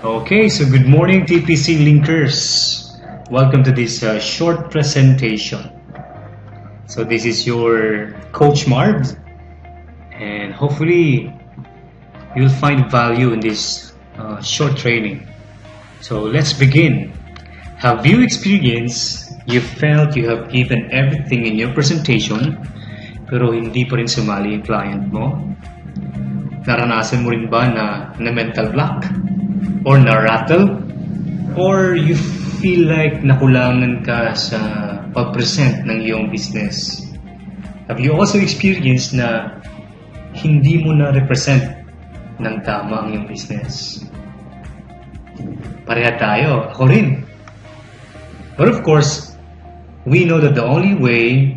Okay, so good morning, TPC linkers. Welcome to this short presentation. So this is your Coach Marv, and hopefully you'll find value in this short training. So let's begin. Have you experienced you felt you have given everything in your presentation pero hindi pa rin sumali yung client mo? Naranasan mo rin ba na mental block? Or na-rattle? Or you feel like nakulangan ka sa pag-present ng iyong business? Have you also experienced na hindi mo na-represent ng tama ang iyong business? Pareha tayo. Ako rin. But of course, we know that the only way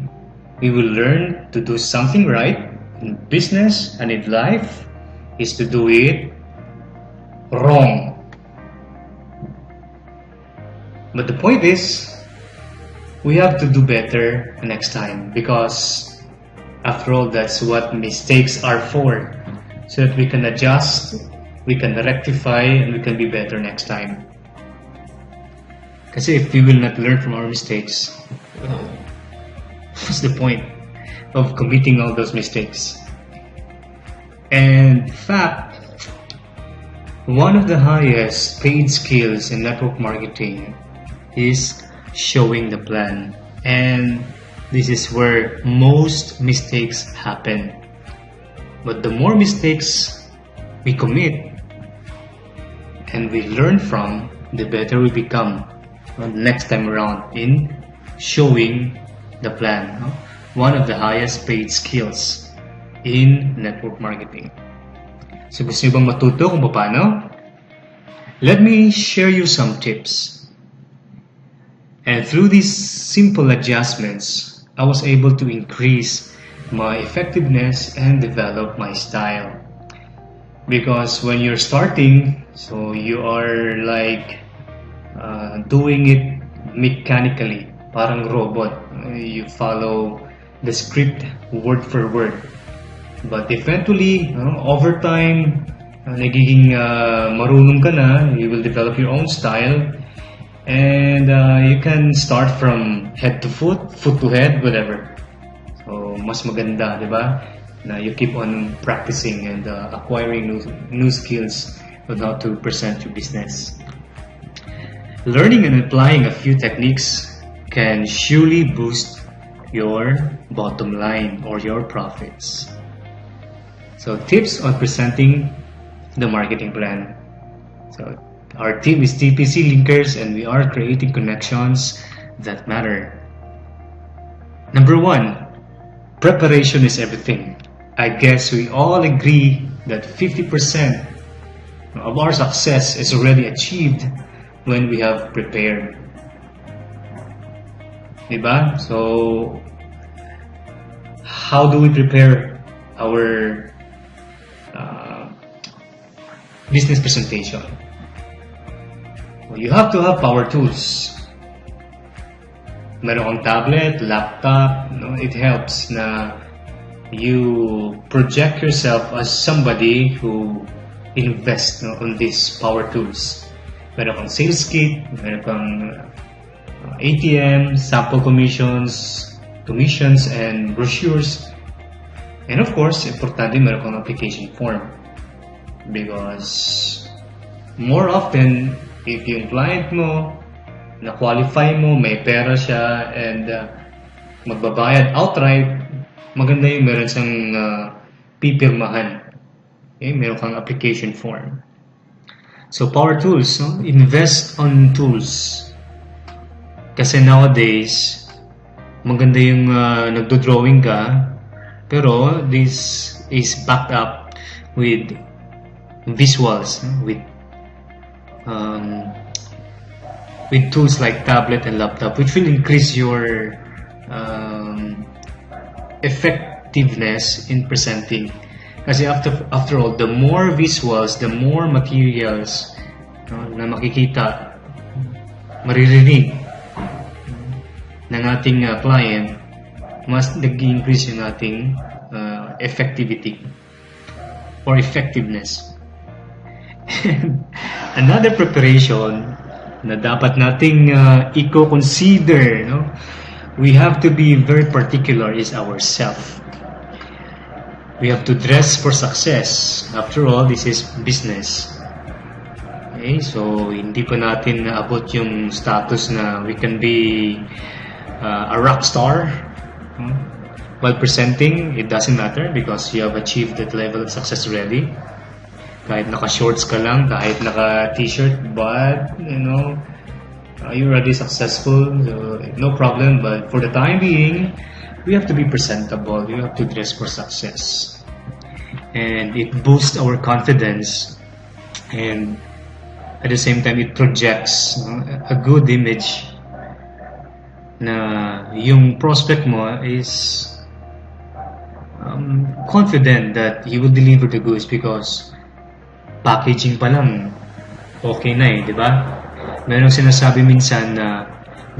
we will learn to do something right in business and in life is to do it wrong. But the point is, we have to do better next time because after all, that's what mistakes are for, so that we can adjust, we can rectify, and we can be better next time. Kasi if we will not learn from our mistakes, what's the point of committing all those mistakes? And in fact, one of the highest paid skills in network marketing is showing the plan. And this is where most mistakes happen. But the more mistakes we commit and we learn from, the better we become next time around in showing the plan. One of the highest paid skills in network marketing. So gusto niyo bang matuto kung paano? Let me share you some tips. And through these simple adjustments, I was able to increase my effectiveness and develop my style. Because when you're starting, so you are like doing it mechanically, parang robot. You follow the script word for word. But eventually, over time, nagiging marunong ka na, you will develop your own style. And you can start from head to foot, foot to head, whatever. So, mas maganda, di ba? Na you keep on practicing and acquiring new skills on how to present your business. Learning and applying a few techniques can surely boost your bottom line or your profits. So, tips on presenting the marketing plan. So, our team is TPC Linkers and we are creating connections that matter. Number one, preparation is everything. I guess we all agree that 50% of our success is already achieved when we have prepared. Diba? So, how do we prepare our business presentation? Well, you have to have power tools. Meron kang tablet, laptop, it helps na you project yourself as somebody who invests on these power tools. Meron kang sales kit, meron kang ATM, sample commissions, and brochures. And of course, importante meron kang application form. Because more often, if yung client mo, na-qualify mo, may pera siya, and magbabayad outright, maganda yung meron siyang pipirmahan. Okay? Meron kang application form. So, power tools. Invest on tools. Kasi nowadays, maganda yung nagdo-drawing ka, pero this is backed up with visuals, with tools like tablet and laptop, which will increase your effectiveness in presenting. Kasi after all, the more visuals, the more materials na makikita, maririnig ng ating client, mas nag-increase yung ating effectivity or effectiveness. Another preparation na dapat nating i-consider, no? We have to be very particular is ourself. We have to dress for success. After all, this is business. Okay, so hindi pa natin naabot yung status na we can be a rock star. While presenting, it doesn't matter because you have achieved that level of success already. Kahit naka-shorts ka lang, kahit naka-t-shirt, but, you're already successful, so no problem. But for the time being, we have to be presentable. We have to dress for success. And it boosts our confidence. And at the same time, it projects a good image na yung prospect mo is confident that he will deliver the goods because packaging pa lang okay na di ba? Merong sinasabi minsan na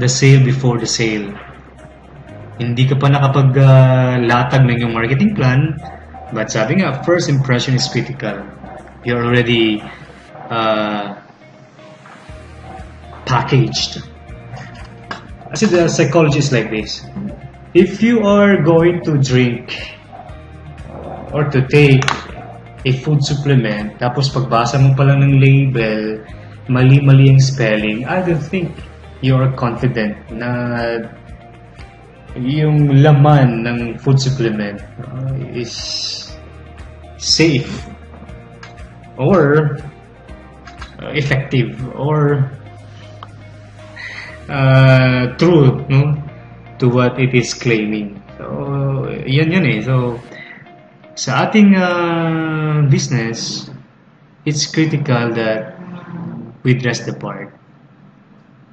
the sale before the sale. Hindi ka pa nakapaglatag ng yung marketing plan, but sabi nga, first impression is critical. You're already packaged. Kasi the psychology is like this. If you are going to drink or to take a food supplement, tapos pagbasa mo pa lang ng label, mali-mali ang spelling, I don't think you're confident na yung laman ng food supplement is safe or effective or true, no, to what it is claiming. So, yun eh. So, sa ating business, it's critical that we dress the part.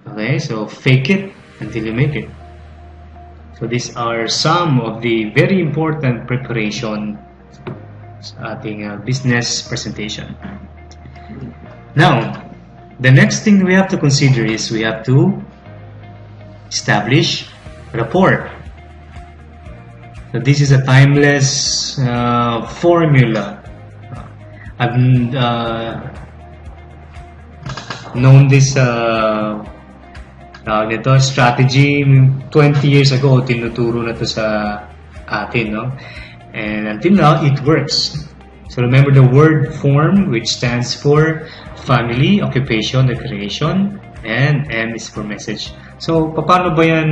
Okay, so fake it until you make it. So these are some of the very important preparation sa ating business presentation. Now, the next thing we have to consider is we have to establish rapport. So this is a timeless formula. I've known this strategy 20 years ago. Tinuturo na to sa atin, no? And until now, it works. So remember the word form, which stands for family, occupation, recreation, and M is for message. So paano ba yan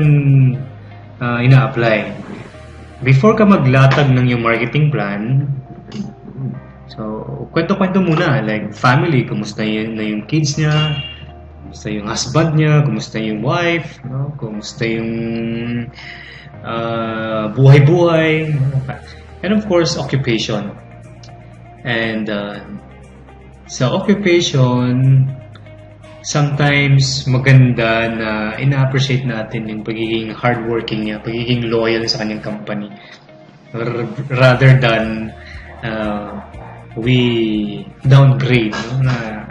ina-apply? Before ka maglatag ng yung marketing plan, so kwento-kwento muna, like family, kumusta yung kids niya, kumusta yung husband niya, kumusta yung wife, no? Kumusta yung buhay-buhay, and of course occupation. And sa occupation, sometimes maganda na ina-appreciate natin yung pagiging hardworking niya, pagiging loyal sa kanyang company, rather than we downgrade, no? Na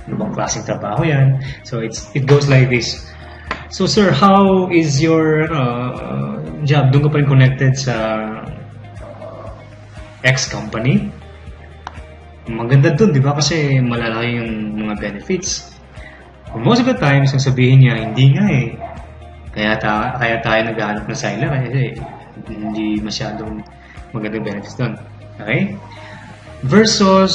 ano bang klaseng trabaho yan. So it goes like this. So sir, how is your job? Doon ka pa rin connected sa ex-company? Maganda dun, di ba? Kasi malalaki yung mga benefits. Most of the times, ang sabihin niya, hindi nga eh. Kaya tayo naghahanap ng seller kasi hindi masyadong magandang benefits doon. Okay? Versus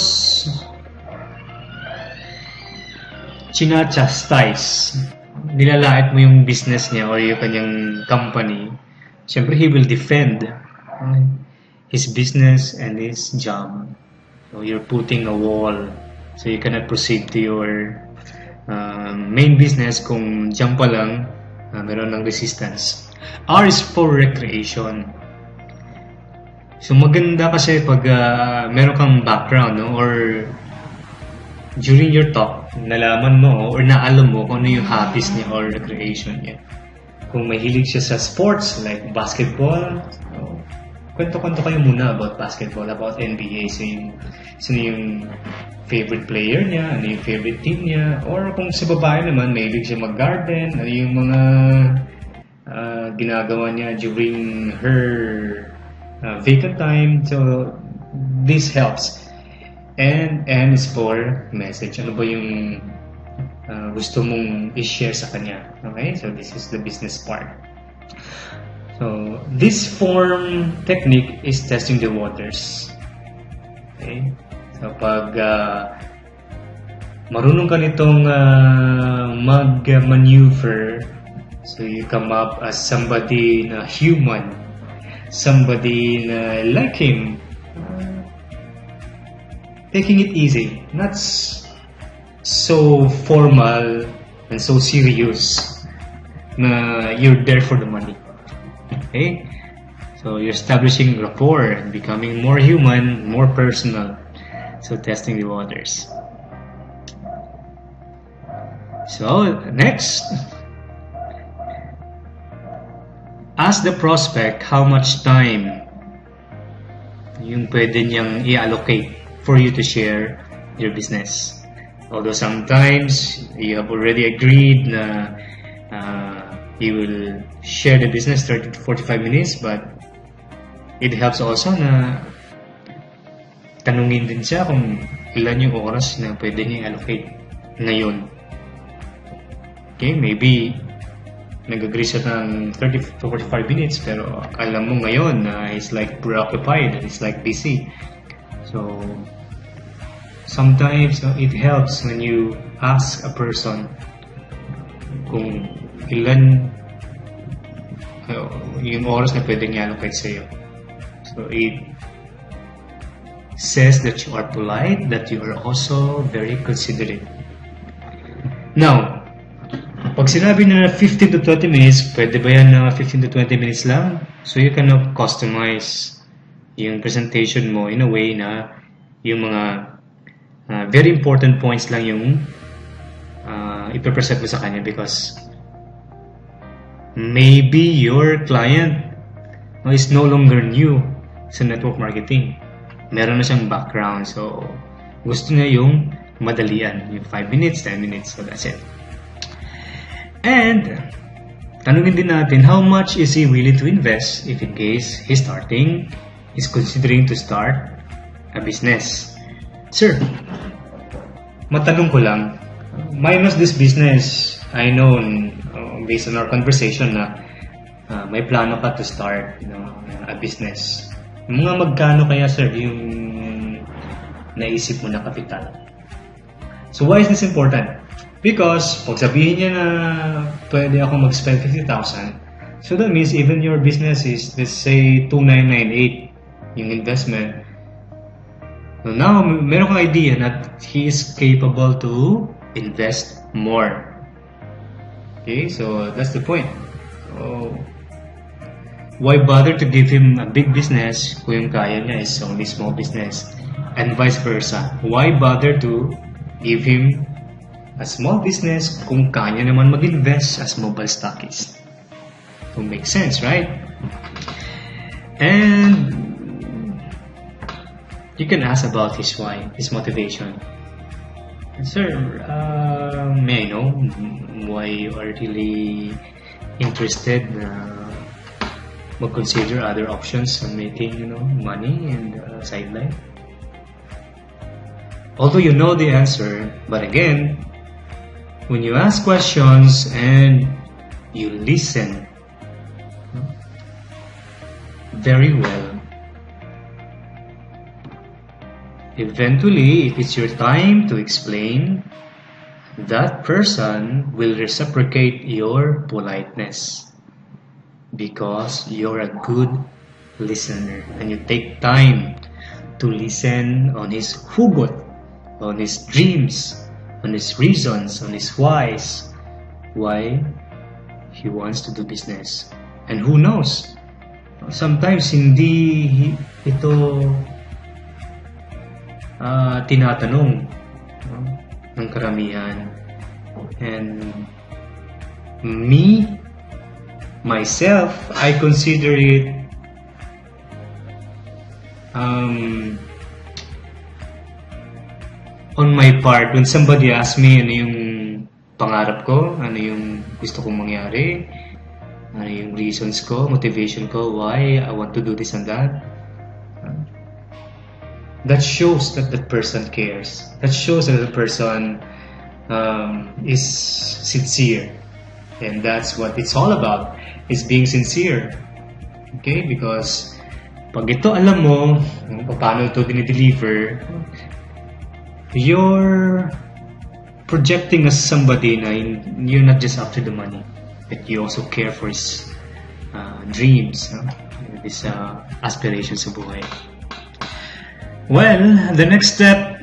china-chastise. Nilalait mo yung business niya or yung kanyang company. Siyempre, he will defend his business and his job. So, you're putting a wall. So, you cannot proceed to your main business kung dyan pa lang meron ng resistance. R is for recreation. So maganda kasi pag meron kang background, no? Or during your talk, nalaman mo or naalam mo kung ano yung hobbies niya or recreation niya. Kung mahilig siya sa sports like basketball, kwento-kwento kayo muna about basketball, about NBA. Sino yung favorite player niya, ano yung favorite team niya, or kung sa babae naman, mahilig siya mag-garden, ano yung mga ginagawa niya during her vacant time. So this helps. And M is for message. Ano ba yung gusto mong i-share sa kanya? Okay, so this is the business part. So this form technique is testing the waters. Okay, so pag marunong ka nitong mag-maneuver, so you come up as somebody na human, somebody na like him, taking it easy, not so formal and so serious na you're there for the money. Okay? So you're establishing rapport and becoming more human, more personal. So testing the waters. So next, ask the prospect how much time yung pwede niyang i-allocate for you to share your business. Although sometimes you have already agreed na you will share the business 30 to 45 minutes, but it helps also na tanungin din siya kung ilan yung oras na pwede niya i-allocate ngayon. Okay, maybe nag-agree siya ng 30 to 45 minutes, pero alam mo ngayon na he's like preoccupied, he's like busy. So sometimes it helps when you ask a person kung ilan yung oras na pwede niya allocate sa'yo. So it says that you are polite, that you are also very considerate. Now, pag sinabi na 15 to 20 minutes, pwede ba yan na 15 to 20 minutes lang? So you can customize yung presentation mo in a way na yung mga very important points lang yung ipipresent mo sa kanya, because maybe your client is no longer new sa network marketing. Meron na siyang background, so gusto niya yung madalian, yung 5 minutes, 10 minutes, so that's it. And tanungin din natin, how much is he willing to invest if in case he's considering to start a business? Sir, matanong ko lang, minus this business, I know based on our conversation na may plano ka to start a business. Mga magkano kaya, sir, yung naisip mo na kapital? So why is this important? Because pag sabihin niya na pwede ako mag-spend 50,000, so that means even your business is, let's say, 2,998 yung investment. So now, meron kang idea that he is capable to invest more. Okay, so that's the point. So, why bother to give him a big business kung yung kaya niya is only small business? And vice versa. Why bother to give him a small business kung kaya naman mag-invest as mobile stockist? So, makes sense, right? And you can ask about his why, his motivation. Sir, may I know why you are really interested mag-consider other options on making, money and sideline? Although you know the answer, but again, when you ask questions and you listen very well, eventually, if it's your time to explain, that person will reciprocate your politeness because you're a good listener and you take time to listen on his hugot, on his dreams, on his reasons, on his whys, why he wants to do business. And who knows, sometimes hindi ito tinatanong ng karamihan. And myself, I consider it on my part, when somebody asks me ano yung pangarap ko, ano yung gusto kong mangyari, ano yung reasons ko, motivation ko, why I want to do this and that, that shows that the person cares. That shows that the person is sincere. And that's what it's all about, is being sincere. Okay? Because pag ito alam mo kung paano ito dinideliver, you're projecting as somebody na you're not just after the money, but you also care for his dreams, his aspirations sa buhay. Well, the next step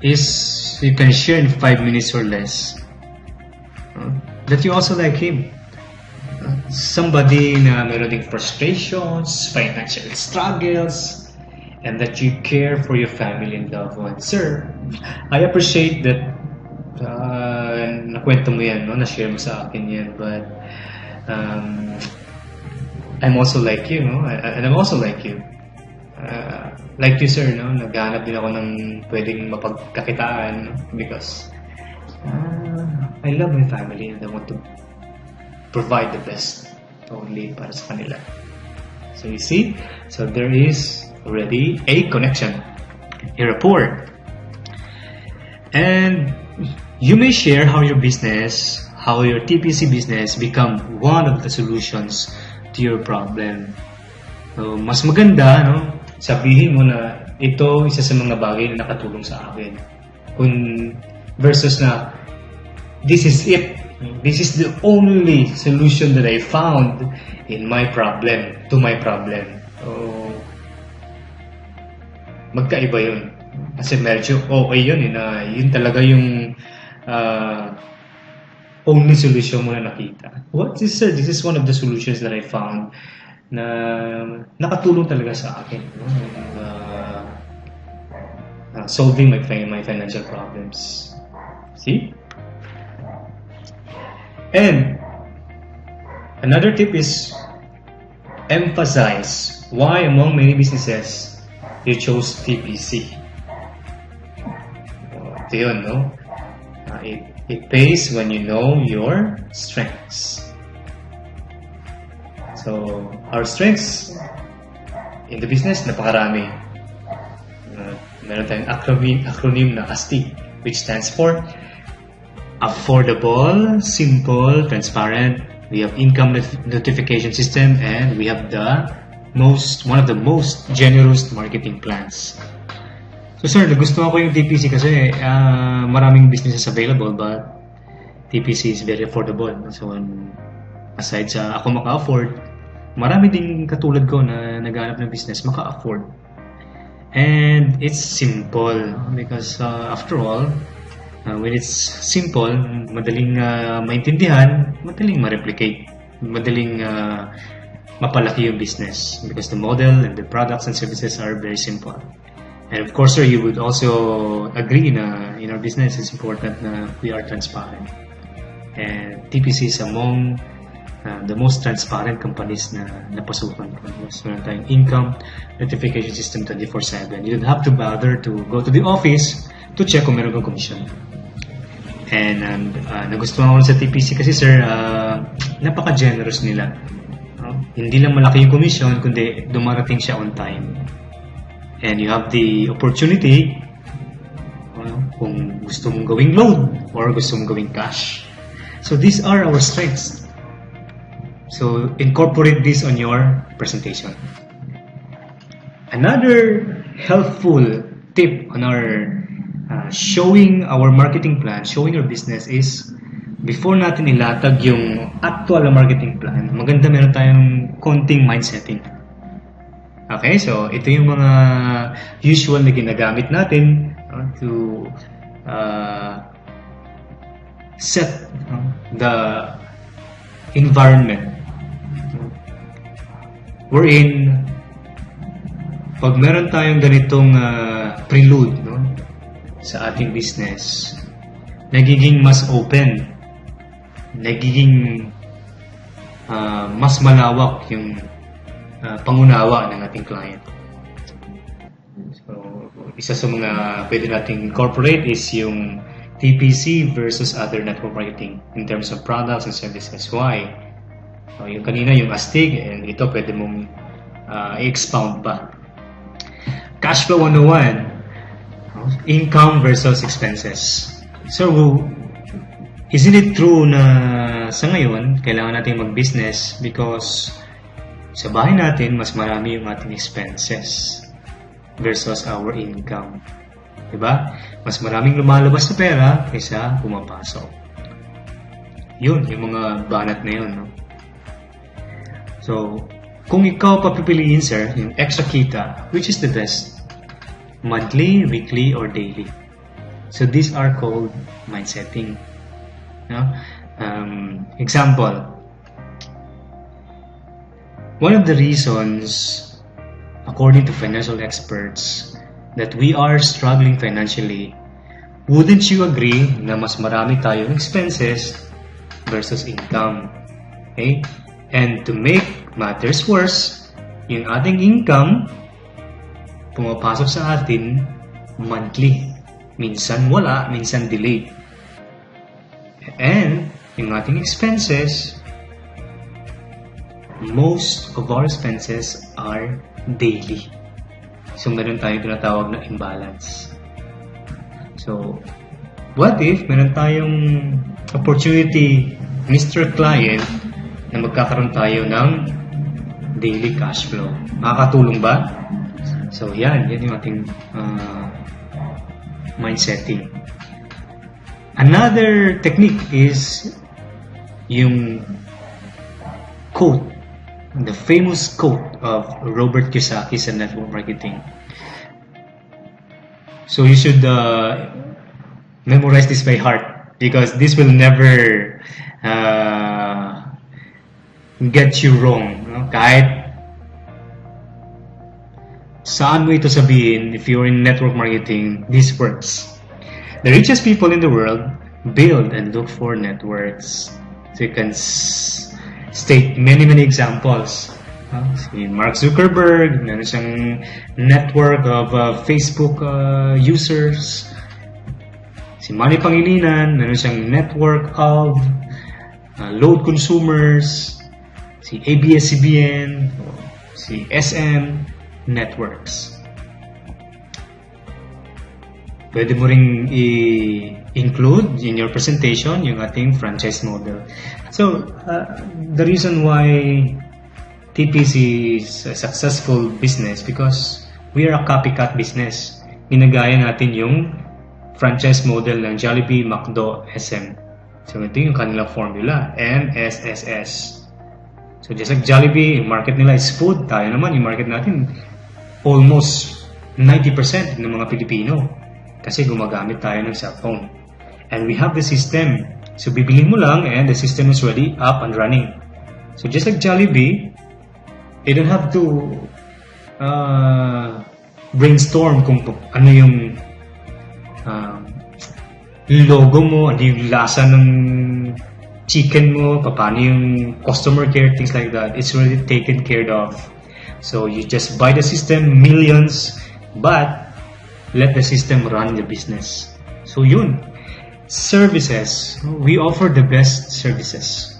is you can share in 5 minutes or less that you also like him. Somebody na meron ding frustrations, financial struggles, and that you care for your family and loved ones. Sir, I appreciate that nakwento mo yan, no? Na-share mo sa akin yan, but I'm also like you, no? And I'm also like you. Like you, sir, no? Naghahanap din ako ng pwedeng mapagkakitaan, no? Because I love my family and I want to provide the best only para sa kanila. So you see, so there is already a connection, a rapport. And you may share how your business, how your TPC business become one of the solutions to your problem. So, mas maganda, no? Sabihin mo na ito isa sa mga bagay na nakatulong sa akin. Versus na this is it. This is the only solution that I found in my problem, to my problem. So, magkaiba yun. Kasi medyo okay yun, na yun talaga yung only solution mo na nakita. What is, sir? This is one of the solutions that I found na nakatulong talaga sa akin. Solving my financial problems. See? And another tip is emphasize why among many businesses you chose TPC. Ito yun, no? It pays when you know your strengths. So, our strengths in the business, napakarami. Meron tayong acronym na ASTI, which stands for affordable, simple, transparent. We have income notification system, and we have one of the most generous marketing plans. So sir, nagustuhan ko yung TPC kasi maraming businesses available, but TPC is very affordable. So aside sa ako maka-afford, marami ding katulad ko na naghahanap ng business maka-afford. And it's simple because after all, when it's simple, madaling maintindihan, madaling ma-replicate, madaling mapalaki yung business because the model and the products and services are very simple. And of course, sir, you would also agree na in our business, it's important na we are transparent. And TPC is among the most transparent companies na napasukan ko. So, meron tayong income notification system 24/7. You don't have to bother to go to the office to check kung meron kang commission. And nagustuhan ko sa TPC kasi sir, napaka-generous nila. Hindi lang malaki yung commission, kundi dumarating siya on time. And you have the opportunity kung gusto mong gawing load or gusto mong gawing cash. So these are our strengths. So incorporate this on your presentation. Another helpful tip on our showing our marketing plan, showing our business is before natin ilatag yung actual marketing plan, maganda meron tayong konting mind setting. Okay, so ito yung mga usual na ginagamit natin to set the environment. Wherein, pag meron tayong ganitong prelude sa ating business, nagiging mas open, nagiging mas malawak yung pangunawa ng ating client. So, isa sa mga pwede nating incorporate is yung TPC versus other network marketing in terms of products and services. Why? So, yung kanina yung astig, and ito pwede mong i-expound pa. Cash flow 101. Income versus expenses. So, isn't it true na sa ngayon, kailangan natin mag-business because sa bahay natin, mas marami yung ating expenses versus our income. Diba? Mas maraming lumalabas na pera kaysa pumapasok. Yun, yung mga banat na yun. No? So, kung ikaw papipiliin, sir, yung extra kita, which is the best? Monthly, weekly, or daily? So, these are called mindsetting. No? Example, one of the reasons, according to financial experts, that we are struggling financially, wouldn't you agree na mas marami tayong expenses versus income? Okay? And to make matters worse, yung ating income, pumapasok sa atin monthly. Minsan wala, minsan delayed. And yung ating expenses, most of our expenses are daily. So, meron tayong tinatawag na imbalance. So, what if meron tayong opportunity, Mr. Client, na magkakaroon tayo ng daily cash flow? Makakatulong ba? So, yan yung ating mindsetting. Another technique is yung quote, the famous quote of Robert Kiyosaki sa network marketing. So you should memorize this by heart because this will never get you wrong. No? Kahit saan mo ito sabihin, if you're in network marketing, this works. The richest people in the world build and look for networks. So you can state many examples. Si Mark Zuckerberg, meron siyang network of Facebook users. Si Manny Pangilinan, meron siyang network of load consumers. Si ABS-CBN, si SM networks. Pwede mo ring i-include in your presentation yung ating franchise model. So, the reason why TPC is a successful business because we are a copycat business. Ginagaya natin yung franchise model ng Jollibee, McDo, SM. So, ito yung kanilang formula, MSSS. So, just like Jollibee, yung market nila is food. Tayo naman, yung market natin, almost 90% ng mga Pilipino. Kasi gumagamit tayo ng cellphone. And we have the system. So, bibilin mo lang and the system is already up and running. So, just like Jollibee, you don't have to brainstorm kung ano yung logo mo, ano yung lasa ng chicken mo, paano yung customer care, things like that. It's already taken care of. So, you just buy the system, millions, but let the system run the business. So yun, services, we offer the best services.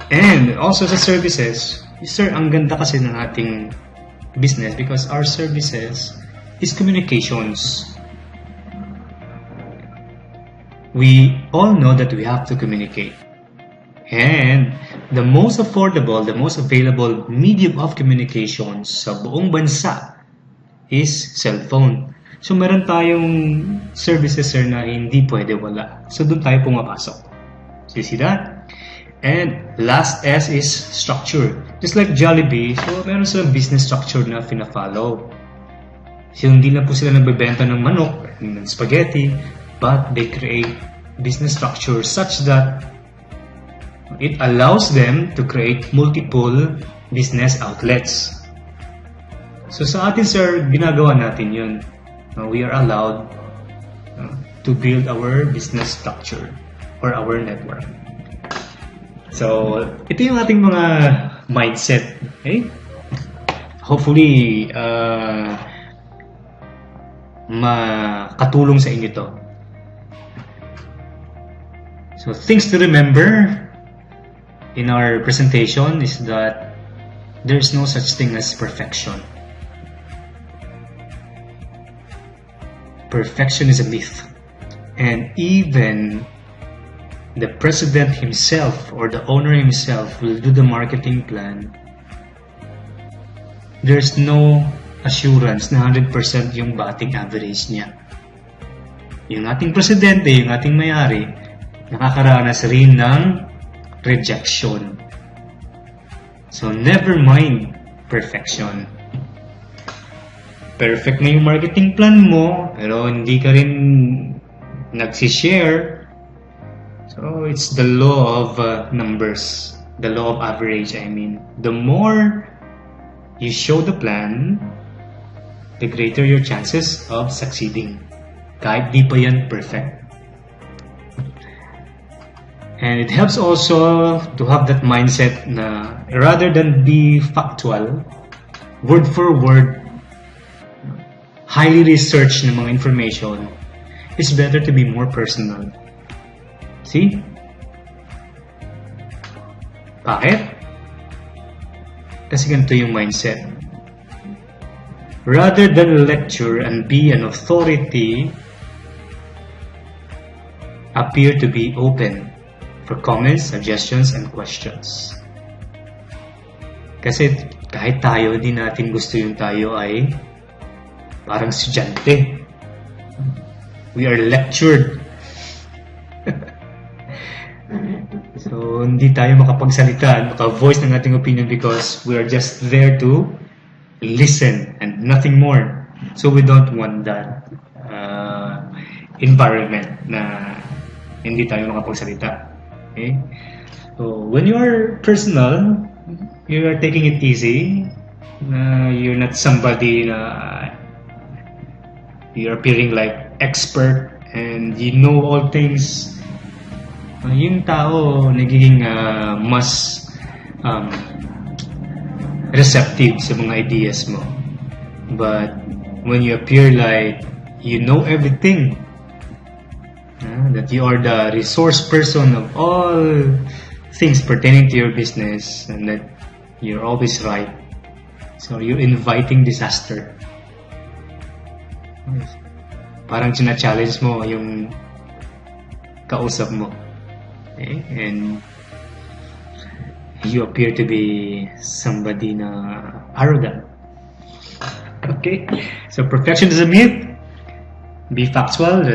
And also sa services, sir, ang ganda kasi ng ating business because our services is communications. We all know that we have to communicate. And the most affordable, the most available medium of communications sa buong bansa is cellphone. So, meron tayong services, sir, na hindi pwede wala. So, doon tayo pumapasok. So, you see that? And last S is structure. Just like Jollibee, so meron silang business structure na fina-follow. So, hindi na po sila nagbebenta ng manok, ng spaghetti, but they create business structure such that it allows them to create multiple business outlets. So sa atin, sir, ginagawa natin yun. We are allowed to build our business structure or our network. So, ito yung ating mga mindset. Okay? Hopefully, makatulong sa inyo to. So, things to remember in our presentation is that there's no such thing as perfection. perfection is a myth. And even the president himself or the owner himself will do the marketing plan. There's no assurance na 100% yung batting average niya. Yung ating presidente, yung ating may-ari, nakakaranas rin ng rejection. So, never mind perfection. Perfect na yung marketing plan mo, pero hindi ka rin nagsishare. So, it's the law of numbers. The law of average, I mean. The more you show the plan, the greater your chances of succeeding. Kahit di pa yan perfect. And it helps also to have that mindset na rather than be factual, word for word, highly researched na mga information, it's better to be more personal. See? Bakit? Kasi ganito yung mindset. Rather than lecture and be an authority, appear to be open for comments, suggestions, and questions. Kasi kahit tayo, di natin gusto yung tayo ay parang estudyante. We are lectured. So, hindi tayo makapagsalita, maka-voice ng ating opinion because we are just there to listen and nothing more. So, we don't want that environment na hindi tayo makapagsalita. Okay? So, when you are personal, you are taking it easy. You're not somebody na you're appearing like expert and you know all things. Yung tao nagiging mas receptive sa mga ideas mo. But when you appear like you know everything, that you are the resource person of all things pertaining to your business and that you're always right, so you're inviting disaster. Parang china-challenge mo yung kausap mo. Okay? And you appear to be somebody na arrogant. Okay? So perfection is a myth. Be factual,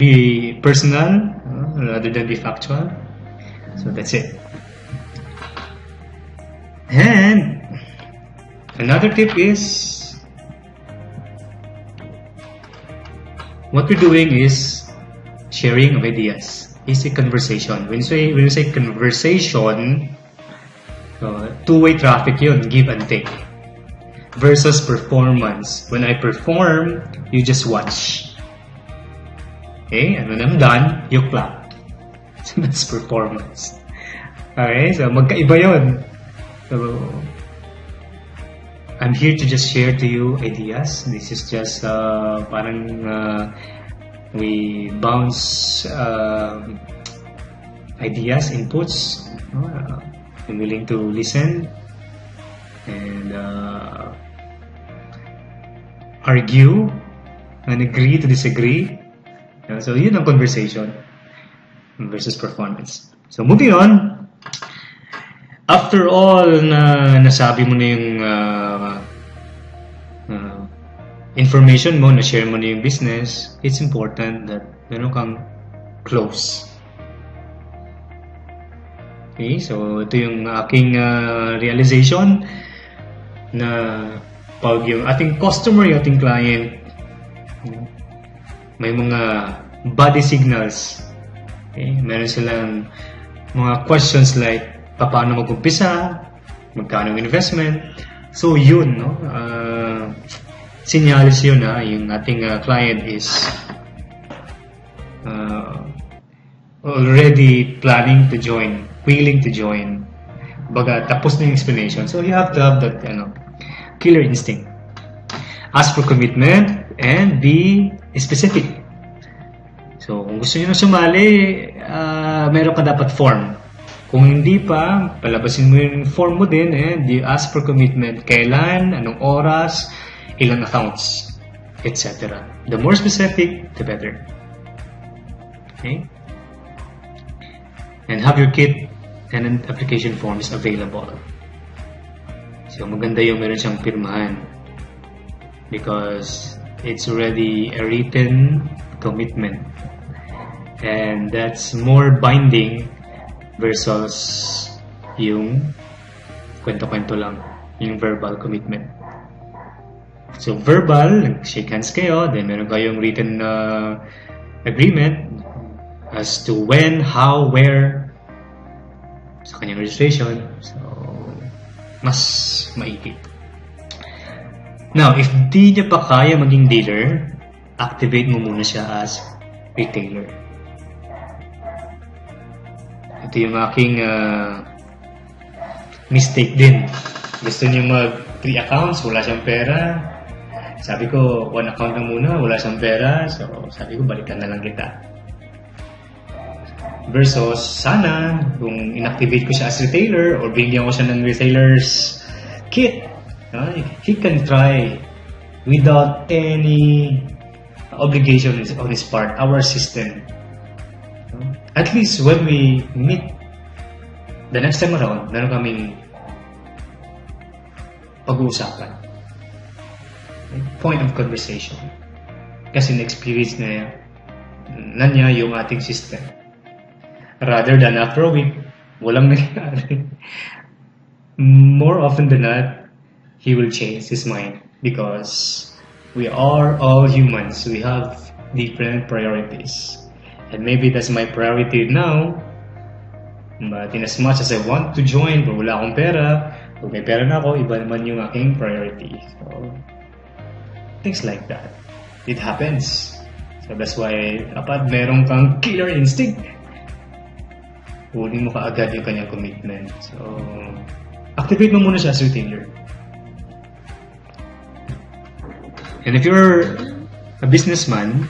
be personal rather than be factual. So that's it. And another tip is what we're doing is sharing of ideas. It's a conversation. When you say conversation, two-way traffic yun, give and take. Versus performance. When I perform, you just watch. Okay? And when I'm done, you clap. So that's performance. Okay? So magkaiba yun. So I'm here to just share to you ideas. This is just parang we bounce ideas, inputs. I'm willing to listen and argue and agree to disagree. So yun ang conversation versus performance. So moving on, after all na nasabi mo na yung information mo, na-share mo na yung business, it's important that meron kang close. Okay, so ito yung aking realization na pag yung ating customer, yung ating client, may mga body signals. Okay, meron silang mga questions like paano mag-umpisa, magkano ang investment. So yun, no? Sinyalis yun na yung ating client is already planning to join, willing to join. Baga, tapos na yung explanation. So you have to have that killer instinct. Ask for commitment and be specific. So kung gusto nyo na sumali, meron ka dapat form. Kung hindi pa, palabasin mo yung form mo din and you ask for commitment. Kailan, anong oras, ilang accounts, etc. The more specific, the better. Okay? And have your kit and application forms available. So maganda yung meron siyang pirmahan because it's already a written commitment, and that's more binding versus yung kwento-kwento lang, yung verbal commitment. So verbal, shake hands kayo, then meron kayong written agreement as to when, how, where sa kanyang registration. So mas maigit. Now, if di niya pa kaya maging dealer, activate mo muna siya as retailer. Ito yung aking mistake din. Gusto niya mag 3 accounts, wala siyang pera. Sabi ko, 1 account na muna, wala siyang pera. So, sabi ko, balikan na lang kita. Versus, sana, kung inactivate ko siya as retailer or bigyan ko siya ng retailer's kit, he can try without any obligation on his part, our system. At least when we meet the next time around, meron kaming pag-uusapan. Point of conversation. Kasi na-experience na niya yung ating system. Rather than after a week, walang nangyari. More often than not, he will change his mind because we are all humans. We have different priorities. And maybe that's my priority now. But in as much as I want to join, pero wala akong pera, kung may pera na ako, iba naman yung aking priority. So, things like that. It happens. So that's why dapat meron kang killer instinct. Huling mo kaagad yung kanyang commitment. So, activate mo muna siya as retailer. And if you're a businessman,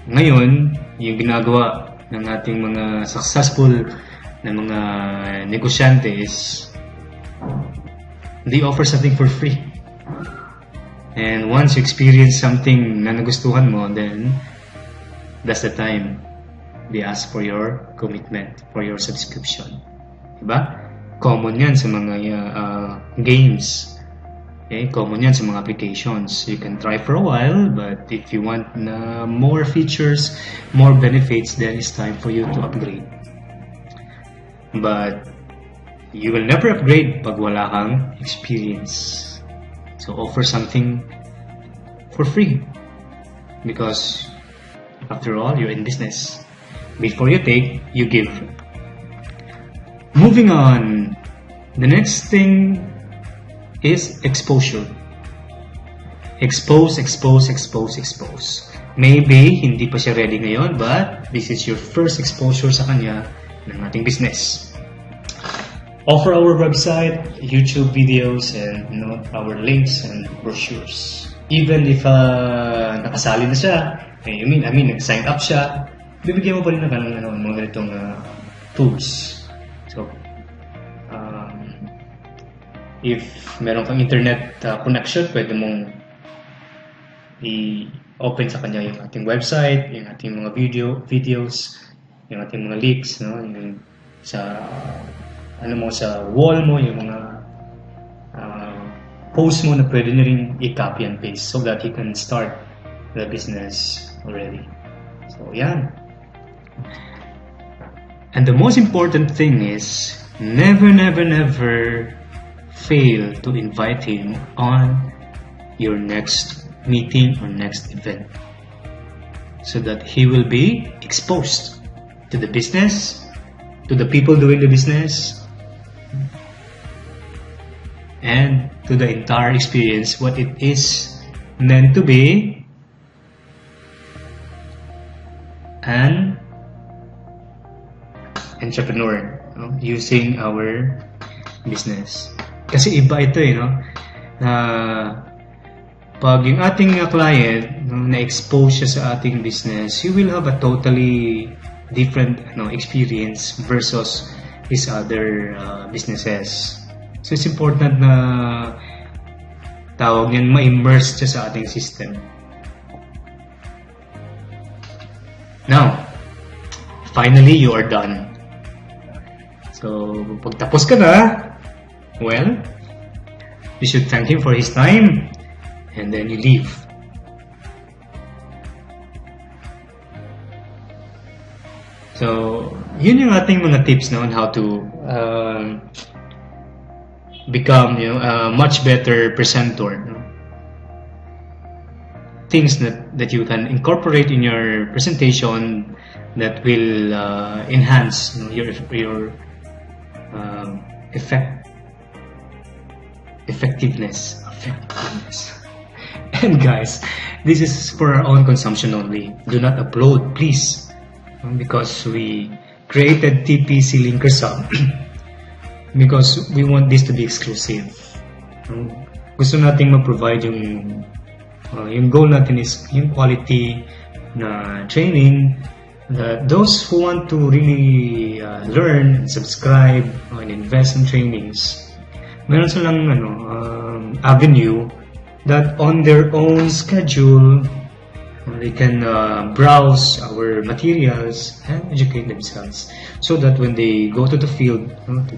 ngayon, yung ginagawa ng ating mga successful na mga negosyante is they offer something for free. And once you experience something na nagustuhan mo, then that's the time they ask for your commitment, for your subscription. Diba? Common yan sa mga games. Okay? Common yan sa mga applications. You can try for a while, but if you want more features, more benefits, then it's time for you to upgrade. But you will never upgrade pag wala kang experience. So offer something for free. Because after all, you're in business. Before you take, you give. Moving on, the next thing is exposure. Expose. Maybe hindi pa siya ready ngayon, but this is your first exposure sa kanya ng ating business. Offer our website, YouTube videos, and our links and brochures. Even if nakasali na siya, I mean, nag-sign up siya, bibigyan mo pa rin ng mga ganitong tools. So, if meron kang internet connection, pwede mong i-open sa kanya yung ating website, yung ating mga videos, yung ating mga links, yung sa sa wall mo, yung mga post mo na pwede niya rin i-copy and paste so that he can start the business already. So, yan. And the most important thing is never fail to invite him on your next meeting or next event so that he will be exposed to the business, to the people doing the business, and to the entire experience, what it is meant to be an entrepreneur using our business. Kasi iba ito na pag yung ating client na-expose siya sa ating business, you will have a totally different experience versus his other businesses. So it's important na tawag yan ma-immerse siya sa ating system. Now, finally, you are done. So, pag tapos ka na, well, you should thank him for his time, and then you leave. So, yun yung ating mga tips on how to become a much better presenter. Things that you can incorporate in your presentation that will enhance your effectiveness. And guys, this is for our own consumption only. Do not upload, please, because we created TPC Linkers Hub because we want this to be exclusive. Gusto nating ma-provide yung goal natin is yung quality na training that those who want to really learn, subscribe, and invest in trainings, meron silang avenue that on their own schedule they can browse our materials and educate themselves, so that when they go to the field,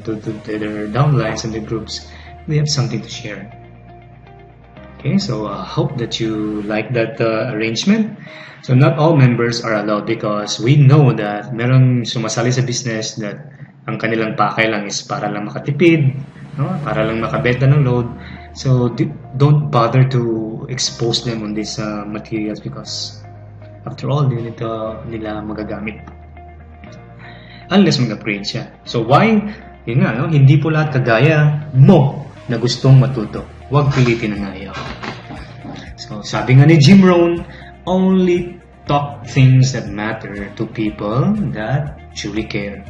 to their downlines and their groups, they have something to share. Okay, so hope that you like that arrangement. So not all members are allowed because we know that merong sumasali sa business that ang kanilang pakay lang is para lang makatipid, para lang makabenta ng load. So don't bother to expose them on these materials because after all, nila magagamit. Unless mag-upgrade siya. So why? Yun nga, hindi po lahat kagaya mo na gustong matuto. Huwag pilitin ang ayaw. So sabi nga ni Jim Rohn, only talk things that matter to people that truly care.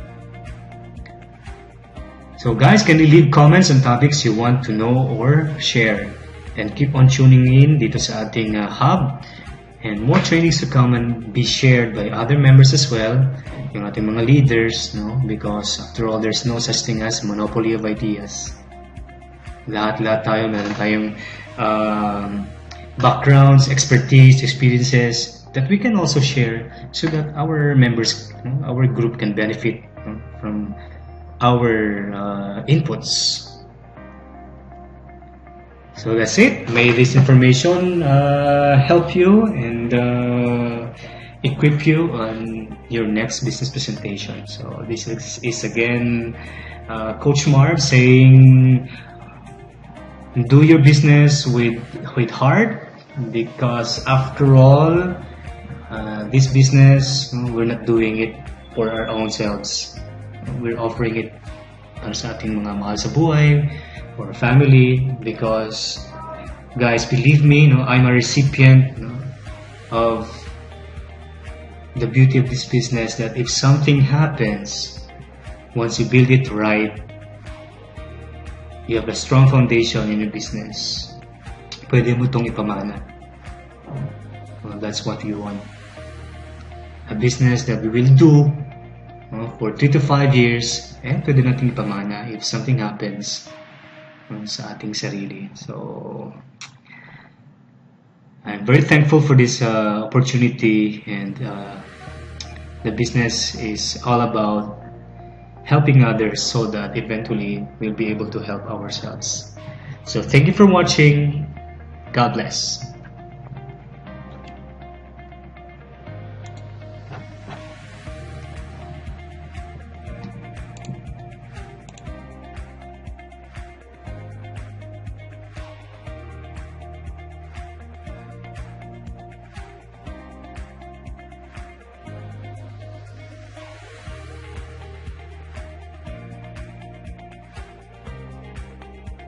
So guys, can you leave comments on topics you want to know or share? And keep on tuning in dito sa ating hub. And more trainings to come and be shared by other members as well. Yung ating mga leaders, because after all, there's no such thing as monopoly of ideas. Lahat tayo, meron tayong backgrounds, expertise, experiences that we can also share so that our members, our group can benefit from our inputs. So that's it. May this information help you and equip you on your next business presentation. So this is again Coach Marv saying, do your business with heart, because after all, this business, we're not doing it for our own selves. We're offering it para sa ating mga mahal sa buhay, for family, because guys, believe me, I'm a recipient of the beauty of this business, that if something happens, once you build it right, you have a strong foundation in your business, pwede mo itong ipamana. Well, that's what we want. A business that we will do for 3 to 5 years, and pwede natin ipamana if something happens sa ating sarili. So I'm very thankful for this opportunity, and the business is all about helping others so that eventually we'll be able to help ourselves. So thank you for watching. God bless.